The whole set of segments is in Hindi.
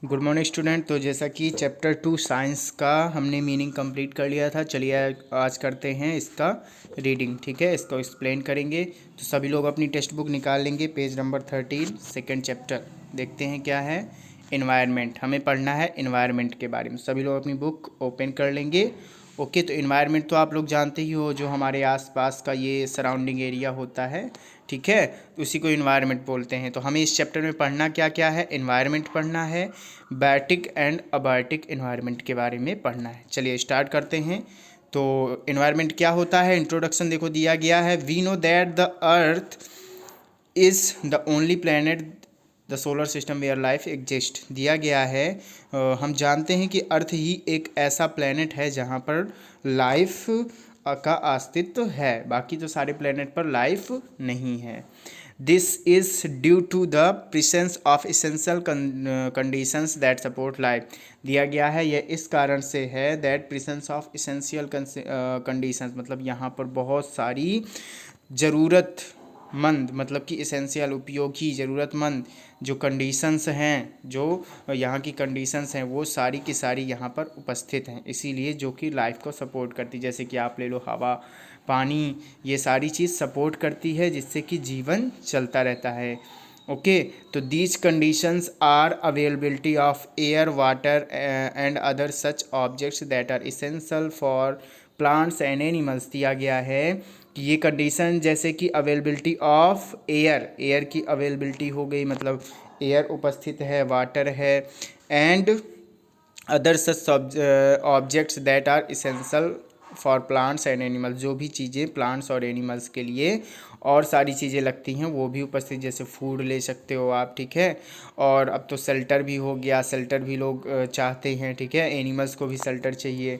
Good morning student. तो जैसा कि चैप्टर 2 साइंस का हमने मीनिंग कंप्लीट कर लिया था, चलिए आज करते हैं इसका रीडिंग। ठीक है, इसको एक्सप्लेन करेंगे। तो सभी लोग अपनी टेक्स्ट बुक निकाल लेंगे, पेज नंबर 13 सेकेंड चैप्टर। देखते हैं क्या है। इन्वायरमेंट, हमें पढ़ना है इन्वायरमेंट के बारे में। सभी लोग अपनी बुक ओपन कर लेंगे। ओके, तो इन्वायरमेंट तो आप लोग जानते ही हो, जो हमारे आसपास का ये सराउंडिंग एरिया होता है। ठीक है, तो उसी को इन्वायरमेंट बोलते हैं। तो हमें इस चैप्टर में पढ़ना क्या क्या है। इन्वायरमेंट पढ़ना है, बायोटिक एंड अबायोटिक इन्वायरमेंट के बारे में पढ़ना है। चलिए स्टार्ट करते हैं। तो इन्वायरमेंट क्या होता है, इंट्रोडक्शन देखो दिया गया है। We know that the earth is the only planet the solar system where life exist. दिया गया है, हम जानते हैं कि अर्थ ही एक ऐसा प्लैनेट है जहाँ पर लाइफ का अस्तित्व है, बाकी तो सारे प्लैनेट पर लाइफ नहीं है। This is due to the presence of essential conditions that support life. दिया गया है यह इस कारण से है, that presence of essential conditions, मतलब यहाँ पर बहुत सारी ज़रूरतमंद, मतलब कि इसेंशियल उपयोगी ज़रूरतमंद जो कंडीशंस हैं, जो यहाँ की कंडीशंस हैं, वो सारी की सारी यहाँ पर उपस्थित हैं, इसीलिए जो कि लाइफ को सपोर्ट करती। जैसे कि आप ले लो हवा, पानी, ये सारी चीज़ सपोर्ट करती है, जिससे कि जीवन चलता रहता है। ओके, तो these conditions are availability of air, water and other such objects that are essential for plants and animals. दिया गया है कि ये कंडीशन, जैसे कि अवेलेबिलिटी ऑफ एयर, एयर की अवेलेबिलिटी हो गई, मतलब एयर उपस्थित है, वाटर है, and other such objects that are essential for plants and animals, जो भी चीज़ें प्लांट्स और एनिमल्स के लिए और सारी चीज़ें लगती हैं वो भी उपस्थित, जैसे फूड ले सकते हो आप। ठीक है, और अब तो शेल्टर भी हो गया, शेल्टर भी लोग चाहते हैं। ठीक है, एनिमल्स को भी शेल्टर चाहिए।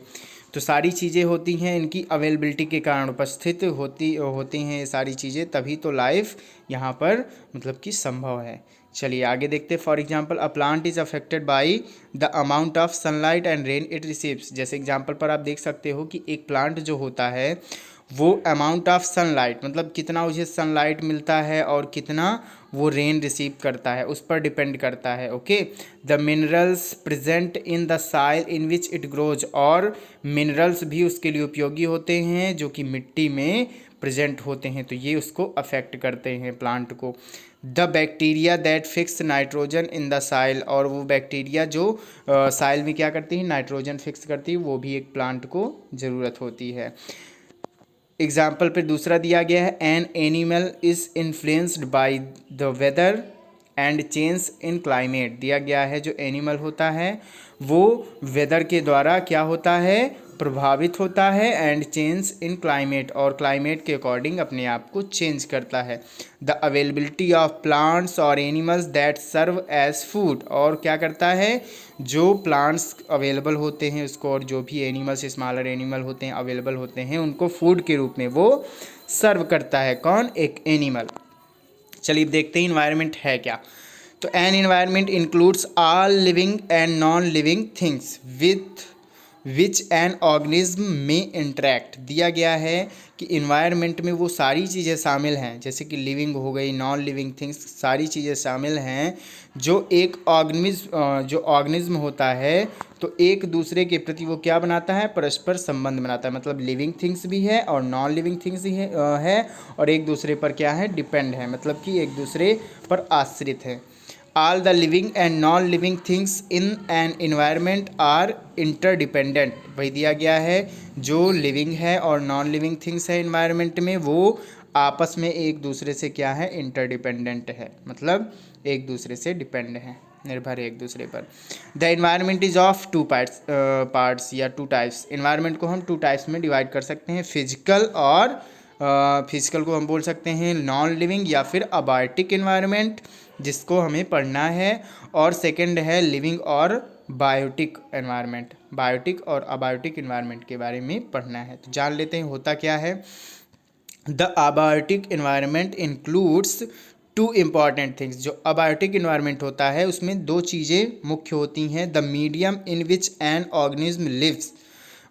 तो सारी चीज़ें होती हैं, इनकी अवेलेबिलिटी के कारण उपस्थित होती हैं ये सारी चीज़ें, तभी तो लाइफ यहाँ पर मतलब कि संभव है। चलिए आगे देखते हैं। For example, a plant is affected by the amount of sunlight and rain it receives. जैसे एग्जांपल पर आप देख सकते हो कि एक प्लांट जो होता है वो अमाउंट ऑफ सनलाइट, मतलब कितना उसे सनलाइट मिलता है और कितना वो रेन रिसीव करता है, उस पर डिपेंड करता है। Okay, the minerals present in the soil in which it grows, और मिनरल्स भी उसके लिए उपयोगी होते हैं जो कि मिट्टी में प्रेजेंट होते हैं, तो ये उसको अफेक्ट करते हैं प्लांट को। The bacteria that fix nitrogen in the soil, और वो बैक्टीरिया जो साइल में क्या करती है, नाइट्रोजन फिक्स करती है, वो भी एक प्लांट को ज़रूरत होती है। एग्जाम्पल पे दूसरा दिया गया है, an animal is influenced by the weather and change in climate. दिया गया है जो एनिमल होता है वो वेदर के द्वारा क्या होता है, प्रभावित होता है, एंड चेंज इन क्लाइमेट, और क्लाइमेट के अकॉर्डिंग अपने आप को चेंज करता है। द अवेलेबिलिटी ऑफ प्लांट्स और animals that serve as food, और क्या करता है, जो प्लांट्स अवेलेबल होते हैं उसको, और जो भी एनिमल्स स्मॉलर एनिमल होते हैं अवेलेबल होते हैं, उनको फूड के रूप में वो सर्व करता है। कौन, एक एनिमल। चलिए देखते हैं इन्वायरमेंट है क्या। तो an environment includes all living and non living things with which an organism में इंटरेक्ट। दिया गया है कि इन्वायरमेंट में वो सारी चीज़ें शामिल हैं, जैसे कि लिविंग हो गई, नॉन लिविंग थिंग्स, सारी चीज़ें शामिल हैं जो एक ऑर्गेनिज्म होता है, तो एक दूसरे के प्रति वो क्या बनाता है, परस्पर संबंध बनाता है। मतलब लिविंग थिंग्स भी है और नॉन लिविंग थिंग्स भी है, और एक दूसरे पर क्या है, डिपेंड है, मतलब कि एक दूसरे पर आश्रित है। All the living and non-living things in an environment are interdependent। वही दिया गया है, जो लिविंग है और नॉन लिविंग थिंग्स है इन्वायरमेंट में, वो आपस में एक दूसरे से क्या है, इंटरडिपेंडेंट है, मतलब एक दूसरे से डिपेंड है, निर्भर है एक दूसरे पर। The environment is of two parts या टू टाइप्स। इन्वायरमेंट को हम टू टाइप्स में डिवाइड कर सकते हैं, फिजिकल और फिजिकल को हम बोल सकते हैं नॉन लिविंग या फिर अबायोटिक इन्वायरमेंट, जिसको हमें पढ़ना है, और सेकंड है लिविंग और बायोटिक एनवायरनमेंट। बायोटिक और अबायोटिक एनवायरनमेंट के बारे में पढ़ना है, तो जान लेते हैं होता क्या है। The abiotic environment includes two important things. जो अबायोटिक एनवायरनमेंट होता है उसमें दो चीज़ें मुख्य होती हैं। The medium in which an organism lives,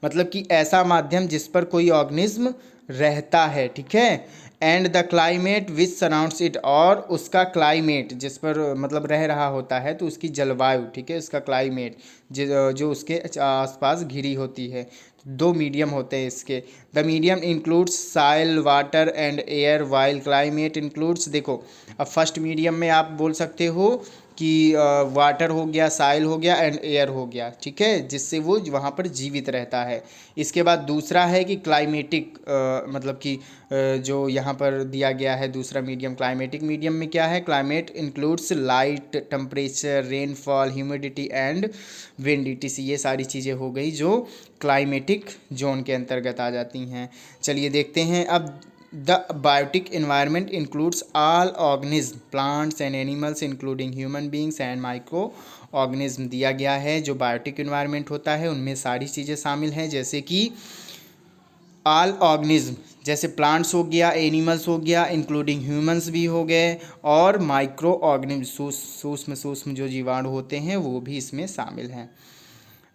मतलब कि ऐसा माध्यम जिस पर कोई ऑर्गेनिज्म रहता है। ठीक है, and the climate which surrounds it, और उसका क्लाइमेट जिस पर मतलब रह रहा होता है तो उसकी जलवायु, ठीक है, उसका क्लाइमेट जो उसके आसपास घिरी होती है। दो मीडियम होते हैं इसके। The medium includes soil water and air while climate includes, देखो अब फर्स्ट मीडियम में आप बोल सकते हो कि वाटर हो गया, साइल हो गया एंड एयर हो गया, ठीक है, जिससे वो वहाँ पर जीवित रहता है। इसके बाद दूसरा है कि क्लाइमेटिक, मतलब कि जो यहाँ पर दिया गया है दूसरा मीडियम, क्लाइमेटिक मीडियम में क्या है, climate includes light, temperature, rainfall, humidity and windity, ये सारी चीज़ें हो गई जो क्लाइमेटिक जोन के अंतर्गत आ जाती हैं। चलिए देखते हैं अब। The biotic environment includes all organisms, plants and animals including human beings and micro organism दिया गया है। जो बायोटिक इन्वायरमेंट होता है उनमें सारी चीज़ें शामिल हैं, जैसे कि ऑल ऑर्गेनिज्म, जैसे प्लांट्स हो गया, एनिमल्स हो गया, इंक्लूडिंग ह्यूमंस भी हो गए, और माइक्रो ऑर्गेनिज्म, सूक्ष्म सूक्ष्म जो जीवाणु होते हैं वो भी इसमें शामिल हैं।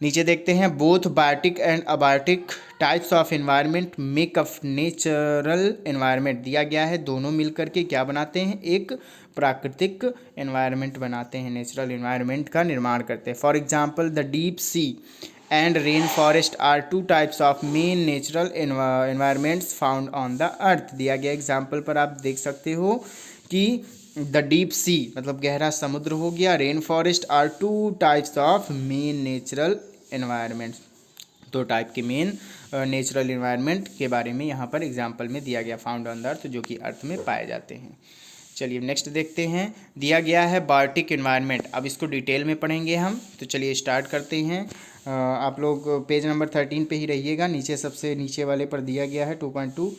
नीचे देखते हैं, both biotic and abiotic types of environment make up natural environment दिया गया है। दोनों मिलकर के क्या बनाते हैं, एक प्राकृतिक एनवायरनमेंट बनाते हैं, नेचुरल एनवायरनमेंट का निर्माण करते हैं। For example the deep sea and rain forest are two types of main natural environments found on the earth दिया गया एग्जाम्पल पर आप देख सकते हो कि द डीप सी मतलब गहरा समुद्र हो गया, rain forest are two types of main natural environment, दो टाइप के मेन नेचुरल एनवायरनमेंट के बारे में यहाँ पर एग्जाम्पल में दिया गया, फाउंड ऑन द अर्थ, जो कि अर्थ में पाए जाते हैं। चलिए नेक्स्ट देखते हैं, दिया गया है बायोटिक एनवायरनमेंट। अब इसको डिटेल में पढ़ेंगे हम, तो चलिए स्टार्ट करते हैं। आप लोग पेज नंबर 13 पे ही रहिएगा, नीचे सबसे नीचे वाले पर दिया गया है 2.2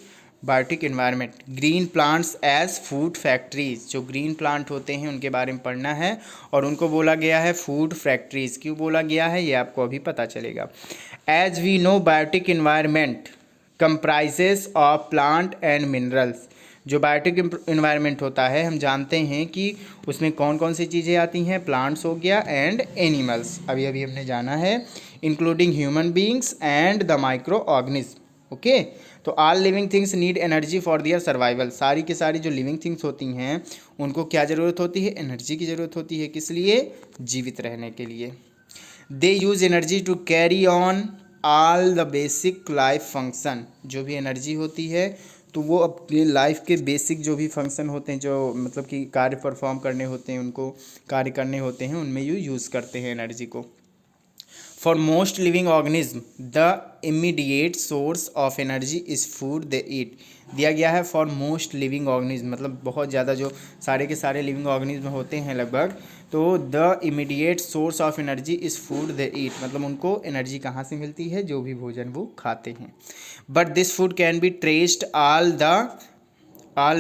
biotic environment. Green plants as food factories, जो ग्रीन प्लांट होते हैं उनके बारे में पढ़ना है, और उनको बोला गया है फूड फैक्ट्रीज। क्यों बोला गया है ये आपको अभी पता चलेगा। As we know biotic environment comprises of plant and minerals, जो बायोटिक एनवायरनमेंट होता है हम जानते हैं कि उसमें कौन कौन सी चीज़ें आती हैं, प्लांट्स हो गया एंड एनिमल्स, अभी अभी हमने जाना है, including human beings and the microorganism. Okay, तो all living things need energy for their survival, सारी की सारी जो लिविंग थिंग्स होती हैं उनको क्या ज़रूरत होती है, एनर्जी की ज़रूरत होती है, किस लिए, जीवित रहने के लिए। They use energy to carry on all the basic life function, जो भी एनर्जी होती है तो वो अपनी लाइफ के बेसिक जो भी फंक्शन होते हैं, जो मतलब कि कार्य परफॉर्म करने होते हैं, उनको कार्य करने होते हैं, उनमें यूज़ करते हैं एनर्जी को। For most living organism the immediate source of energy is food they eat, दिया गया है फॉर मोस्ट लिविंग ऑर्गेनिज्म, मतलब बहुत ज़्यादा जो सारे के सारे लिविंग ऑर्गेनिज्म होते हैं लगभग, तो the immediate source of energy is food they eat, मतलब उनको एनर्जी कहाँ से मिलती है, जो भी भोजन वो खाते हैं। But this food can be traced all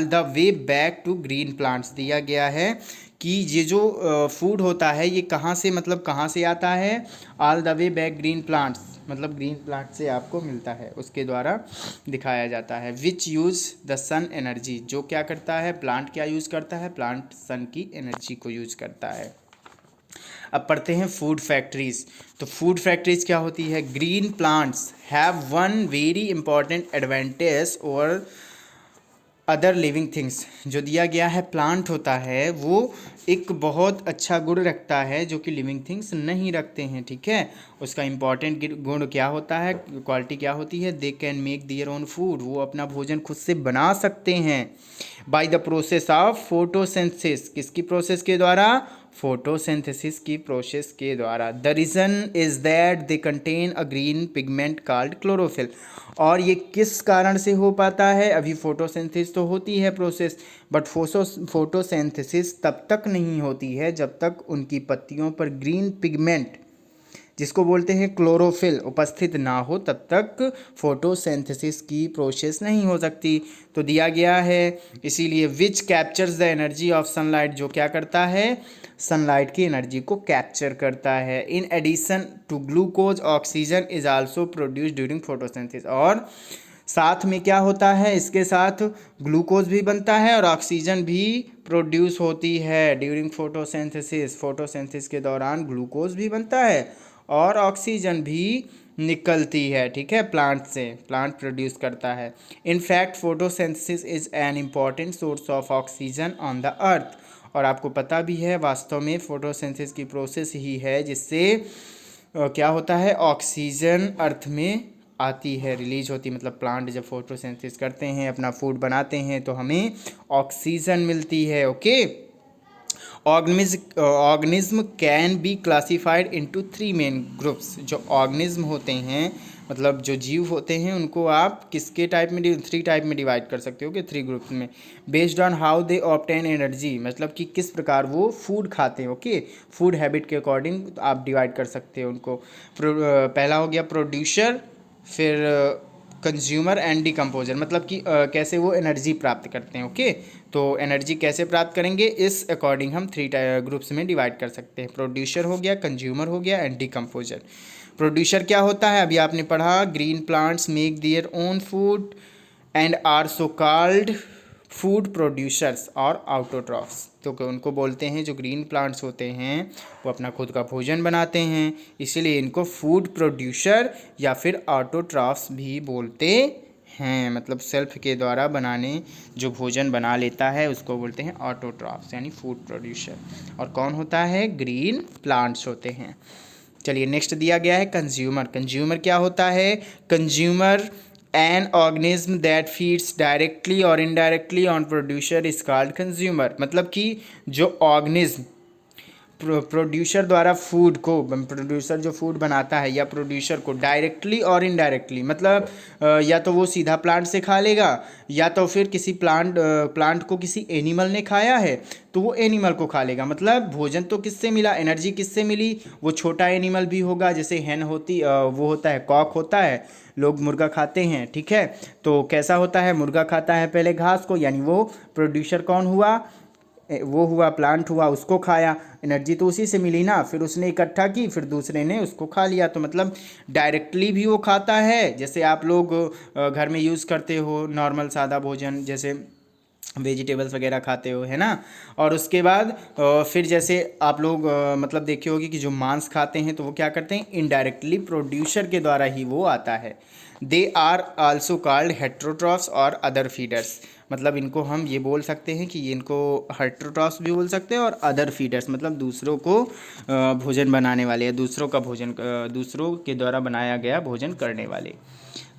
the way back to green plants, दिया गया है कि ये जो फूड होता है ये कहाँ से, मतलब कहाँ से आता है, all the way back green plants, मतलब ग्रीन प्लांट से आपको मिलता है, उसके द्वारा दिखाया जाता है। Which use the sun energy, जो क्या करता है, प्लांट क्या यूज़ करता है, प्लांट सन की एनर्जी को यूज़ करता है। अब पढ़ते हैं फूड फैक्ट्रीज। तो फूड फैक्ट्रीज क्या होती है, green plants have one very important advantage over other living things, जो दिया गया है प्लांट होता है वो एक बहुत अच्छा गुण रखता है जो कि लिविंग थिंग्स नहीं रखते हैं, ठीक है। उसका इंपॉर्टेंट गुण क्या होता है, क्वालिटी क्या होती है, they can make their own food, वो अपना भोजन खुद से बना सकते हैं। By the process of photosynthesis, किसकी प्रोसेस के द्वारा, फोटोसिंथेसिस की प्रोसेस के द्वारा। The reason is that they contain a green pigment called chlorophyll, और ये किस कारण से हो पाता है, अभी फोटोसिंथेसिस तो होती है प्रोसेस, बट फोटोसिंथेसिस तब तक नहीं होती है जब तक उनकी पत्तियों पर ग्रीन पिगमेंट, जिसको बोलते हैं क्लोरोफिल, उपस्थित ना हो, तब तक फोटोसिंथेसिस की प्रोसेस नहीं हो सकती। तो दिया गया है इसीलिए, which captures the energy of sunlight, जो क्या करता है, सनलाइट की एनर्जी को कैप्चर करता है। In addition to glucose oxygen is also produce during photosynthesis, और साथ में क्या होता है, इसके साथ ग्लूकोज भी बनता है और ऑक्सीजन भी प्रोड्यूस होती है ड्यूरिंग फोटोसिंथेसिस, फोटोसिंथेसिस के दौरान ग्लूकोज भी बनता है और ऑक्सीजन भी निकलती है, ठीक है, प्लांट से, प्लांट प्रोड्यूस करता है। In fact photosynthesis is an important source of oxygen on the अर्थ। और आपको पता भी है वास्तव में फोटोसिंथेसिस की प्रोसेस ही है जिससे क्या होता है, ऑक्सीजन अर्थ में आती है, रिलीज होती है। मतलब प्लांट जब फोटोसिंथेसिस करते हैं, अपना फूड बनाते हैं, तो हमें ऑक्सीजन मिलती है। Okay, organism can be classified into 3 main groups. जो ऑर्गेनिज्म होते हैं, मतलब जो जीव होते हैं, उनको आप किसके टाइप में 3 टाइप में डिवाइड कर सकते हो कि 3 ग्रुप्स में, based on how they obtain energy, मतलब कि किस प्रकार वो फूड खाते हैं। ओके, फूड हैबिट के अकॉर्डिंग आप डिवाइड कर सकते हो उनको। पहला हो गया प्रोड्यूसर, फिर कंज्यूमर एंड डिकम्पोजर, मतलब कि कैसे वो एनर्जी प्राप्त करते हैं। ओके, तो एनर्जी कैसे प्राप्त करेंगे, इस अकॉर्डिंग हम 3 ग्रुप्स में डिवाइड कर सकते हैं। प्रोड्यूसर हो गया, कंज्यूमर हो गया एंड डिकम्पोजर। प्रोड्यूसर क्या होता है, अभी आपने पढ़ा, green plants make their own food and are so called food producers और ऑटोट्रॉफ्स। तो उनको बोलते हैं, जो ग्रीन प्लांट्स होते हैं वो अपना खुद का भोजन बनाते हैं, इसीलिए इनको फूड प्रोड्यूसर या फिर ऑटोट्रॉफ्स भी बोलते हैं। मतलब सेल्फ के द्वारा बनाने, जो भोजन बना लेता है उसको बोलते हैं ऑटोट्रॉफ्स यानी फूड प्रोड्यूसर। और कौन होता है, ग्रीन प्लांट्स होते हैं। चलिए नेक्स्ट दिया गया है कंज्यूमर। कंज्यूमर क्या होता है, consumer an organism that feeds directly और indirectly on producer is called consumer. मतलब कि जो ऑर्गेनिज्म प्रोड्यूसर द्वारा फूड को, प्रोड्यूसर जो फूड बनाता है या प्रोड्यूसर को डायरेक्टली और इनडायरेक्टली, मतलब या तो वो सीधा प्लांट से खा लेगा, या तो फिर किसी प्लांट को किसी एनिमल ने खाया है तो वो एनिमल को खा लेगा। मतलब भोजन तो किससे मिला, एनर्जी किससे मिली, वो छोटा एनिमल भी होगा, जैसे हैन होती, वो होता है कॉक होता है, लोग मुर्गा खाते हैं, ठीक है। तो कैसा होता है, मुर्गा खाता है पहले घास को, यानी वो प्रोड्यूसर कौन हुआ, वो हुआ प्लांट हुआ, उसको खाया, एनर्जी तो उसी से मिली ना, फिर उसने इकट्ठा की, फिर दूसरे ने उसको खा लिया। तो मतलब डायरेक्टली भी वो खाता है, जैसे आप लोग घर में यूज़ करते हो नॉर्मल सादा भोजन, जैसे वेजिटेबल्स वगैरह खाते हो, है ना। और उसके बाद फिर जैसे आप लोग मतलब देखे होगी कि जो मांस खाते हैं तो वो क्या करते हैं, इनडायरेक्टली प्रोड्यूसर के द्वारा ही वो आता है। They are also called heterotrophs और अदर फीडर्स। मतलब इनको हम ये बोल सकते हैं कि ये इनको हेट्रोट्रॉफ्स भी बोल सकते हैं और अदर फीडर्स, मतलब दूसरों को भोजन बनाने वाले या दूसरों का भोजन, दूसरों के द्वारा बनाया गया भोजन करने वाले।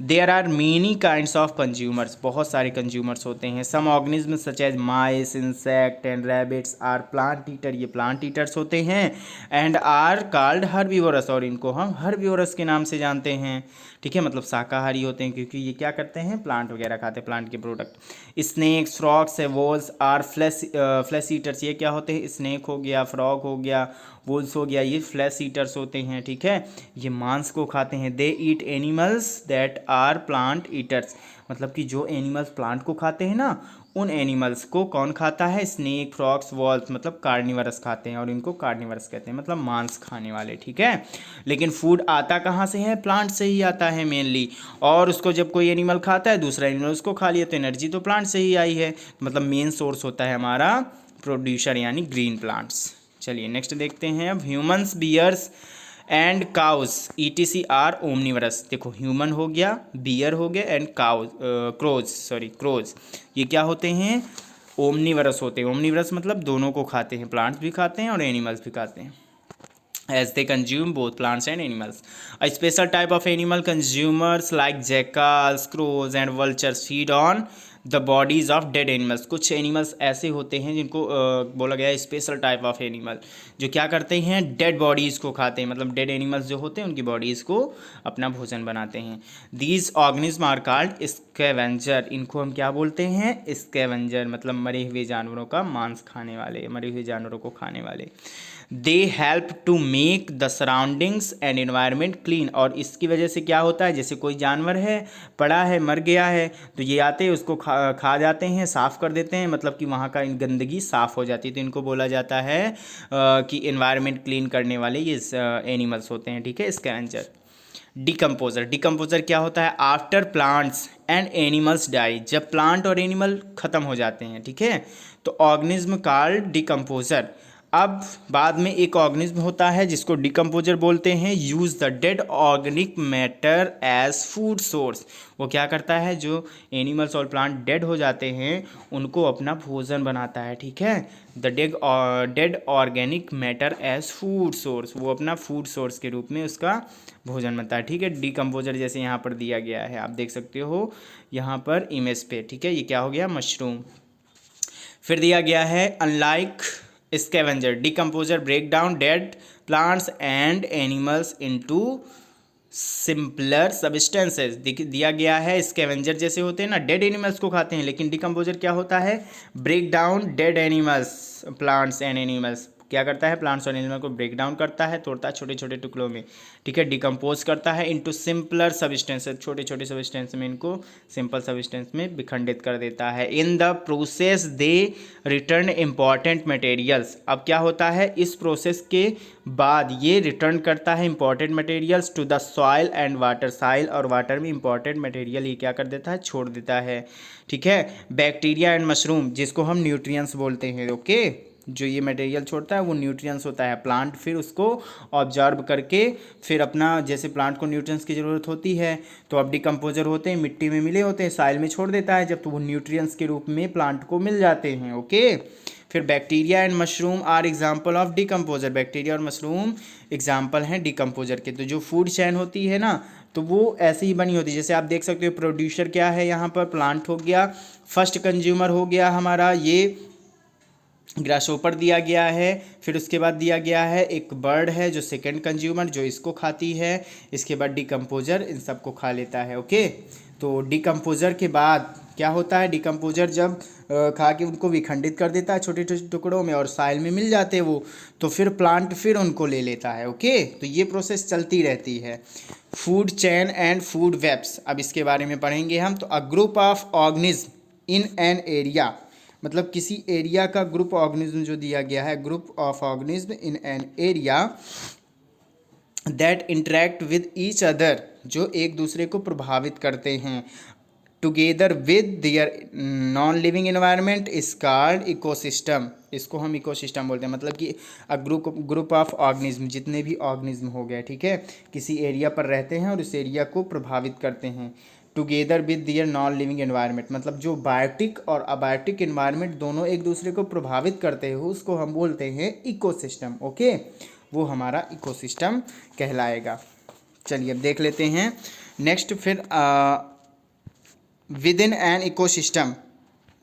There are many kinds of consumers, बहुत सारे कंज्यूमर्स होते हैं। Some organism such as mice, insect and rabbits are plant eater, ये प्लांट ईटर्स होते हैं। एंड आर कॉल्ड हर्बीवोरस, और इनको हम हर्बीवोरस के नाम से जानते हैं, ठीक है। मतलब शाकाहारी होते हैं क्योंकि ये क्या करते हैं, प्लांट वगैरह खाते हैं, प्लांट के product. Snakes, frogs, voles are flesh eaters, ये क्या होते हैं, स्नेक हो गया, फ्रॉग हो गया, वोल्स हो गया, ये फ्लैश ईटर्स होते हैं, ठीक है। ये मांस को खाते हैं। They eat animals that are plant eaters, मतलब कि जो एनिमल्स प्लांट को खाते हैं ना, उन एनिमल्स को कौन खाता है, स्नेक, फ्रॉग्स, वॉल्स, मतलब कार्निवरस खाते हैं, और इनको कार्निवरस कहते हैं, मतलब मांस खाने वाले, ठीक है। लेकिन फूड आता कहाँ से है, प्लांट से ही आता है मेनली। और उसको जब कोई एनिमल खाता है, दूसरा एनिमल उसको खा लिया, तो एनर्जी तो प्लांट से ही आई है। मतलब मेन सोर्स होता है हमारा प्रोड्यूसर यानी ग्रीन प्लांट्स। चलिए नेक्स्ट देखते हैं अब, humans, bears and cows etc are omnivorous. देखो ह्यूमन हो गया, बियर हो गया एंड काउज, क्रोज, ये क्या होते हैं, ओमनिवरस होते हैं। ओमनिवरस मतलब दोनों को खाते हैं, प्लांट्स भी खाते हैं और एनिमल्स भी खाते हैं। As they consume both plants and animals. A special type of animal consumers like jackals, crows and vultures feed on the bodies of dead animals. कुछ एनिमल्स ऐसे होते हैं जिनको बोला गया है स्पेशल टाइप ऑफ एनिमल, जो क्या करते हैं, डेड बॉडीज़ को खाते हैं, मतलब डेड एनिमल्स जो होते हैं उनकी बॉडीज़ को अपना भोजन बनाते हैं। These organism are called scavenger, इनको हम क्या बोलते हैं, स्कैवेंजर, मतलब मरे हुए जानवरों का मांस खाने वाले, मरे हुए जानवरों को खाने वाले। They help to make the surroundings and environment clean, और इसकी वजह से क्या होता है, जैसे कोई जानवर है, पड़ा है, मर गया है, तो ये आते हैं उसको खा जाते हैं, साफ़ कर देते हैं, मतलब कि वहाँ का गंदगी साफ़ हो जाती है, तो इनको बोला जाता है कि एनवायरनमेंट क्लीन करने वाले ये एनिमल्स होते हैं, ठीक है, स्कैवेंजर। डिकम्पोजर, डिकम्पोजर क्या होता है, after plants and animals die, जब प्लांट और एनिमल ख़त्म हो जाते हैं, ठीक है, तो ऑर्गेनिज्म कॉल्ड डिकम्पोजर अब बाद में एक ऑर्गेनिज्म होता है जिसको डिकम्पोजर बोलते हैं। Use the dead organic matter as food source. वो क्या करता है, जो एनिमल्स और प्लांट डेड हो जाते हैं उनको अपना भोजन बनाता है, ठीक है। The dead organic matter as food source, वो अपना फूड सोर्स के रूप में उसका भोजन बनता है, ठीक है। डिकम्पोजर जैसे यहाँ पर दिया गया है, आप देख सकते हो यहाँ पर इमेज पे, ठीक है। ये क्या हो गया, मशरूम। फिर दिया गया है unlike scavenger, decomposer break down dead plants and animals into simpler substances. दिया गया है स्कैवेंजर जैसे होते हैं ना, डेड एनिमल्स को खाते हैं, लेकिन डिकम्पोजर क्या होता है, break down dead animals plants and animals, क्या करता है, प्लांट्स और एनिमल को ब्रेक डाउन करता है, तोड़ता है छोटे छोटे टुकड़ों में, ठीक है। डिकम्पोज करता है इनटू सिंपलर सब्सटेंसेस, छोटे छोटे सब्सटेंस में इनको सिंपल सब्सटेंस में विखंडित कर देता है। In the process they return important materials. अब क्या होता है, इस प्रोसेस के बाद ये रिटर्न करता है important materials to the soil and water. Soil और वाटर में इंपॉर्टेंट मटेरियल ये क्या कर देता है, छोड़ देता है, ठीक है। बैक्टीरिया एंड मशरूम, जिसको हम न्यूट्रिएंट्स बोलते हैं, ओके। जो ये मटेरियल छोड़ता है वो न्यूट्रिएंट्स होता है। प्लांट फिर उसको ऑब्जर्व करके फिर अपना, जैसे प्लांट को न्यूट्रिएंट्स की ज़रूरत होती है तो अब डिकम्पोजर होते हैं, मिट्टी में मिले होते हैं, सॉइल में छोड़ देता है जब, तो वो न्यूट्रिएंट्स के रूप में प्लांट को मिल जाते हैं, ओके। फिर bacteria and mushroom are example of decomposer. Bacteria और मशरूम एग्जाम्पल हैं डिकम्पोजर के। तो जो फूड चैन होती है ना, तो वो ऐसे ही बनी होती है, जैसे आप देख सकते हो प्रोड्यूसर क्या है यहाँ पर, प्लांट हो गया, फर्स्ट कंज्यूमर हो गया हमारा ये ग्रासोपर दिया गया है, फिर उसके बाद दिया गया है एक बर्ड है जो सेकंड कंज्यूमर, जो इसको खाती है, इसके बाद डिकम्पोजर इन सबको खा लेता है, ओके। तो डिकम्पोजर के बाद क्या होता है, डिकम्पोजर जब खा के उनको विखंडित कर देता है छोटे छोटे टुकड़ों में और साइल में मिल जाते हैं वो, तो फिर प्लांट फिर उनको ले लेता है, ओके। तो ये प्रोसेस चलती रहती है। Food chain and food webs, अब इसके बारे में पढ़ेंगे हम। तो a group of organism in an area, मतलब किसी एरिया का ग्रुप ऑर्गेनिज्म जो दिया गया है, group of organism in an area that interact with each other, जो एक दूसरे को प्रभावित करते हैं, together with their non living environment is called ecosystem. इसको हम इकोसिस्टम बोलते हैं, मतलब कि अ ग्रुप ऑफ ऑर्गेनिज्म, जितने भी ऑर्गेनिज्म हो गए, ठीक है, किसी एरिया पर रहते हैं और उस एरिया को प्रभावित करते हैं। Together with their non living environment, मतलब जो बायोटिक और अबायोटिक एनवायरनमेंट दोनों एक दूसरे को प्रभावित करते हो उसको हम बोलते हैं इकोसिस्टम, ओके। वो हमारा इकोसिस्टम कहलाएगा। चलिए अब देख लेते हैं नेक्स्ट। फिर विद इन एन इकोसिस्टम,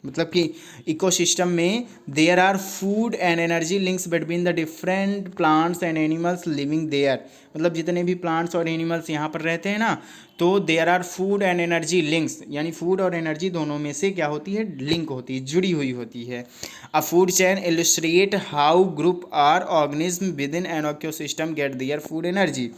मतलब कि इकोसिस्टम में there are food and energy links between the different plants and animals living there, मतलब जितने भी प्लांट्स और एनिमल्स यहाँ पर रहते हैं ना, तो there are food and energy links, यानी फूड और एनर्जी दोनों में से क्या होती है, लिंक होती है, जुड़ी हुई होती है। A food chain illustrate how group are organism within an ecosystem get their food energy.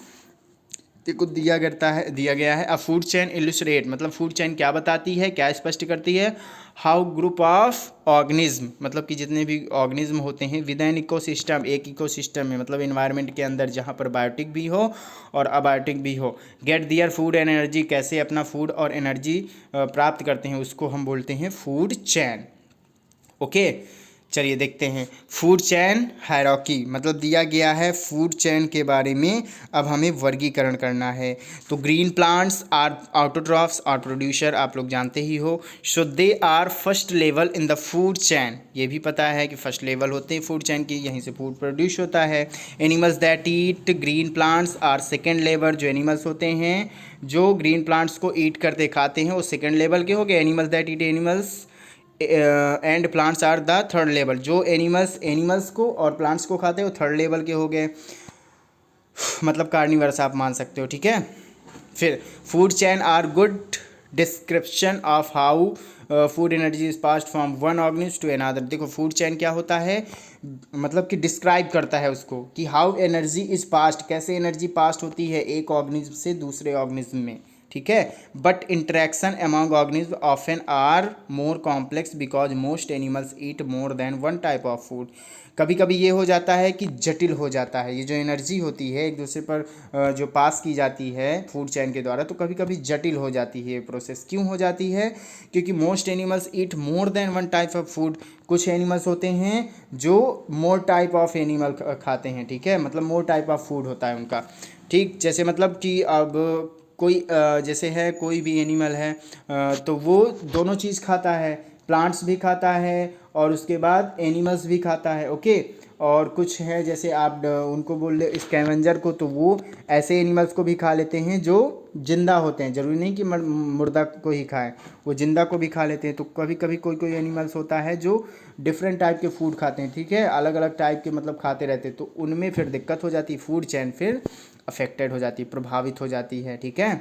को दिया गया है अ फूड चेन इलस्ट्रेट, मतलब फूड चेन क्या बताती है, क्या स्पष्ट करती है, हाउ ग्रुप ऑफ ऑर्गेनिज्म, मतलब कि जितने भी ऑर्गेनिज्म होते हैं विद एन इकोसिस्टम, एक इकोसिस्टम में, मतलब इन्वायरमेंट के अंदर जहाँ पर बायोटिक भी हो और अबायोटिक भी हो, get their food and energy, कैसे अपना फूड और एनर्जी प्राप्त करते हैं, उसको हम बोलते हैं फूड चैन, ओके। चलिए देखते हैं फूड चैन हायरार्की, मतलब दिया गया है फूड चैन के बारे में। अब हमें वर्गीकरण करना है। तो ग्रीन प्लांट्स आर ऑटोट्रॉफ्स और प्रोड्यूसर, आप लोग जानते ही हो, so they are first level in the food chain, ये भी पता है कि फर्स्ट लेवल होते हैं फूड चैन की, यहीं से फूड प्रोड्यूस होता है। Animals that eat green plants are second level, जो एनिमल्स होते हैं जो ग्रीन प्लांट्स को ईट करते खाते हैं वो सेकेंड लेवल के हो गए। Animals that eat animals and plants are the third level, जो एनिमल्स को और प्लांट्स को खाते हैं वो थर्ड लेवल के हो गए, मतलब कार्निवर्स आप मान सकते हो, ठीक है। फिर food chain are good description of how food energy is passed from one organism to another. देखो फूड चैन क्या होता है, मतलब कि डिस्क्राइब करता है उसको कि हाउ एनर्जी इज पास्ड, कैसे एनर्जी पास्ट होती है एक ऑर्गेनिज्म से दूसरे ऑर्गेनिज्म में, ठीक है। But interaction among organism often are more complex because most animals eat more than one type of food. कभी कभी ये हो जाता है कि जटिल हो जाता है, ये जो एनर्जी होती है एक दूसरे पर जो पास की जाती है फूड चैन के द्वारा, तो कभी कभी जटिल हो जाती है ये प्रोसेस। क्यों हो जाती है? क्योंकि most animals eat more than one type of food. कुछ एनिमल्स होते हैं जो मोर टाइप ऑफ एनिमल खाते हैं, ठीक है, मतलब मोर टाइप ऑफ फूड होता है उनका, ठीक। जैसे मतलब कि अब कोई जैसे है कोई भी एनिमल है तो वो दोनों चीज़ खाता है, प्लांट्स भी खाता है और उसके बाद एनिमल्स भी खाता है, ओके। और कुछ है जैसे आप उनको बोल ले स्कैवेंजर को, तो वो ऐसे एनिमल्स को भी खा लेते हैं जो जिंदा होते हैं, ज़रूरी नहीं कि मुर्दा को ही खाएं, वो जिंदा को भी खा लेते हैं। तो कभी कभी कोई कोई एनिमल्स होता है जो डिफरेंट टाइप के फूड खाते हैं, ठीक है, अलग अलग टाइप के मतलब खाते रहते हैं, तो उनमें फिर दिक्कत हो जाती है, फूड चैन फिर अफेक्टेड हो जाती है, प्रभावित हो जाती है, ठीक है।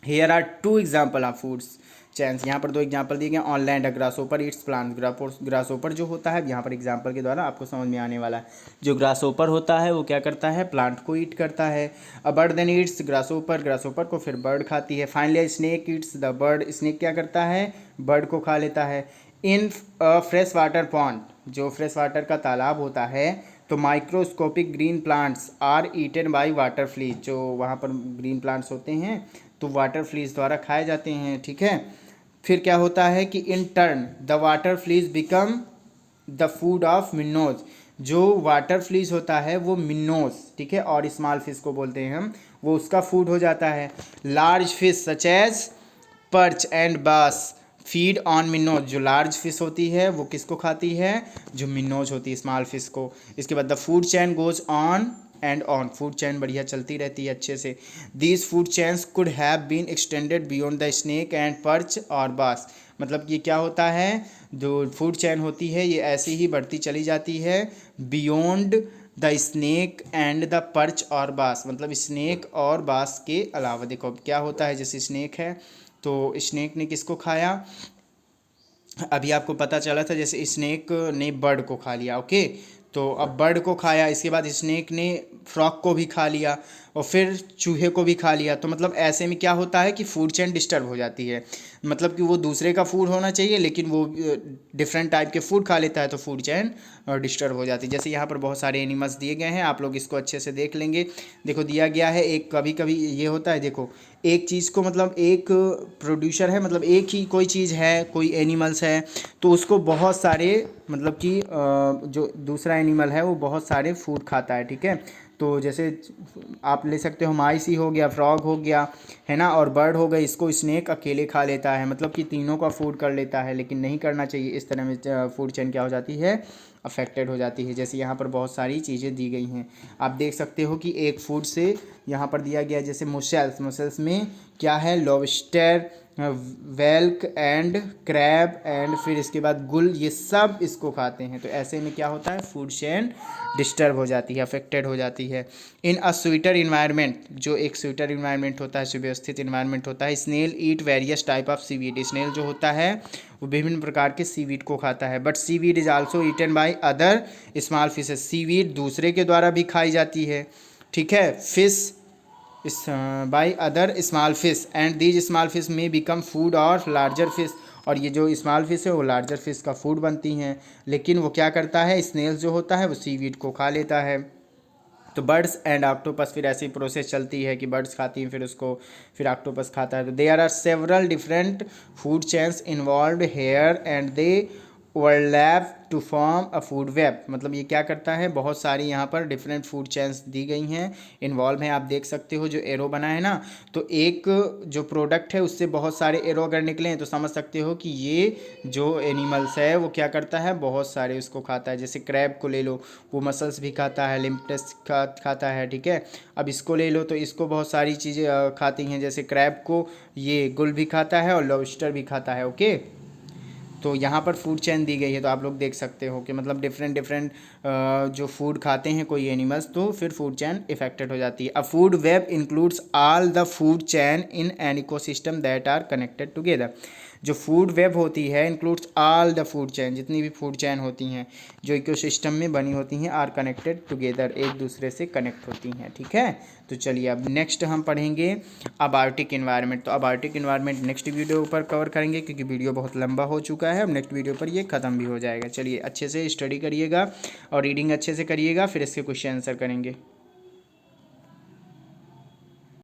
Here are two example of foods chains. यहाँ पर दो एग्जाम्पल दिए गए। On land grasshopper eats plant. Grasshopper जो होता है यहाँ पर एग्जाम्पल के द्वारा आपको समझ में आने वाला है। जो ग्रासोपर होता है वो क्या करता है? प्लांट को ईट करता है। A bird then eats grasshopper, grasshopper को फिर बर्ड खाती है। Finally snake eats the bird, snake क्या करता है? बर्ड को खा लेता है। इन फ्रेश वाटर पॉन्ड, जो फ्रेश वाटर का तालाब होता है, तो microscopic green plants are eaten by water fleas. जो वहाँ पर ग्रीन प्लांट्स होते हैं तो वाटर फ्लीज द्वारा खाए जाते हैं, ठीक है। फिर क्या होता है कि in turn the water fleas become the food of minnows. जो वाटर फ्लीज होता है वो मिन्नोज, ठीक है, और स्मॉल फिश को बोलते हैं हम, वो उसका फूड हो जाता है। Large fish such as perch and bass feed on minnows. जो लार्ज फिश होती है वो किसको खाती है? जो मिन्नोज होती है, स्मॉल फिश को। इसके बाद the food chain goes on and on, food chain बढ़िया चलती रहती है अच्छे से। These food chains could have been extended beyond the snake and perch और बास। मतलब ये क्या होता है, जो फूड चैन होती है ये ऐसे ही बढ़ती चली जाती है beyond the snake and the perch और बास, मतलब स्नेक और बास के अलावा। देखो अब क्या होता है, जैसे स्नेक है तो स्नेक ने किसको खाया? अभी आपको पता चला था, जैसे स्नेक ने बर्ड को खा लिया, ओके। तो अब बर्ड को खाया, इसके बाद स्नेक ने फ्रॉग को भी खा लिया और फिर चूहे को भी खा लिया। तो मतलब ऐसे में क्या होता है कि फूड चेन डिस्टर्ब हो जाती है, मतलब कि वो दूसरे का फूड होना चाहिए लेकिन वो डिफरेंट टाइप के फूड खा लेता है, तो फूड चेन डिस्टर्ब हो जाती है। जैसे यहाँ पर बहुत सारे एनिमल्स दिए गए हैं, आप लोग इसको अच्छे से देख लेंगे। देखो दिया गया है एक, कभी कभी ये होता है, देखो एक चीज़ को मतलब एक प्रोड्यूसर है, मतलब एक ही कोई चीज़ है, कोई एनिमल्स है, तो उसको बहुत सारे मतलब कि जो दूसरा एनिमल है वो बहुत सारे फूड खाता है, ठीक है। तो जैसे आप ले सकते हो माइस ही हो गया, फ्रॉग हो गया, है ना, और बर्ड हो गई, इसको स्नेक अकेले खा लेता है, मतलब कि तीनों का फूड कर लेता है, लेकिन नहीं करना चाहिए। इस तरह में फूड चेन क्या हो जाती है? अफेक्टेड हो जाती है। जैसे यहाँ पर बहुत सारी चीज़ें दी गई हैं, आप देख सकते हो कि एक फूड से यहाँ पर दिया गया है, जैसे मुसेल्स, मुसेल्स में क्या है? लॉबस्टर, वेल्क एंड क्रैब एंड फिर इसके बाद गुल, ये सब इसको खाते हैं। तो ऐसे में क्या होता है? फूड चेन डिस्टर्ब हो जाती है, अफेक्टेड हो जाती है। इन अ स्वीटर इन्वायरमेंट, जो एक स्वीटर इन्वायरमेंट होता है, सुव्यवस्थित इन्वायरमेंट होता है, snail eat various type of seaweed. Snail जो होता है वो विभिन्न प्रकार के सीवीड को खाता है। But seaweed is also eaten by other small fishes. Seaweed दूसरे के द्वारा भी खाई जाती है, ठीक है, फिश इस by other small fish and these small fish में बिकम फूड और लार्जर फिश। और ये जो स्मॉल फिश है वो लार्जर फिश का फूड बनती हैं, लेकिन वो क्या करता है? स्नेल्स जो होता है वो सीवीड को खा लेता है। तो बर्ड्स एंड ऑक्टोपस, फिर ऐसी प्रोसेस चलती है कि बर्ड्स खाती हैं फिर उसको फिर ऑक्टोपस खाता है। तो there are several different food chains involved here and they overlap to form a food web. मतलब ये क्या करता है? बहुत सारी यहाँ पर डिफरेंट फूड चेन्स दी गई हैं, इन्वॉल्व हैं। आप देख सकते हो जो एरो बना है ना, तो एक जो प्रोडक्ट है उससे बहुत सारे एरो अगर निकले हैं तो समझ सकते हो कि ये जो एनिमल्स है वो क्या करता है? बहुत सारे उसको खाता है। जैसे क्रैब को ले लो, वो मसल्स भी खाता है, लिम्पटेस खाता है, ठीक है। अब इसको ले लो तो इसको बहुत सारी चीज़ें खाती हैं, जैसे क्रैब को ये गुल भी खाता है और लॉबस्टर भी खाता है, ओके। तो यहाँ पर फूड चेन दी गई है, तो आप लोग देख सकते हो कि मतलब डिफरेंट डिफरेंट जो फूड खाते हैं कोई एनिमल्स, तो फिर फूड चेन इफेक्टेड हो जाती है। A food web includes all the food chain in an ecosystem that are connected together. जो फूड वेब होती है includes all the food chain, जितनी भी फूड चैन होती हैं जो इकोसिस्टम में बनी होती हैं, आर कनेक्टेड टुगेदर, एक दूसरे से कनेक्ट होती हैं। ठीक है, तो चलिए अब नेक्स्ट हम पढ़ेंगे अबायोटिक इन्वायरमेंट। तो अबायोटिक इन्वायरमेंट नेक्स्ट वीडियो पर कवर करेंगे क्योंकि वीडियो बहुत लंबा हो चुका है। अब नेक्स्ट वीडियो पर ये ख़त्म भी हो जाएगा। चलिए अच्छे से स्टडी करिएगा और रीडिंग अच्छे से करिएगा, फिर इसके क्वेश्चन आंसर करेंगे।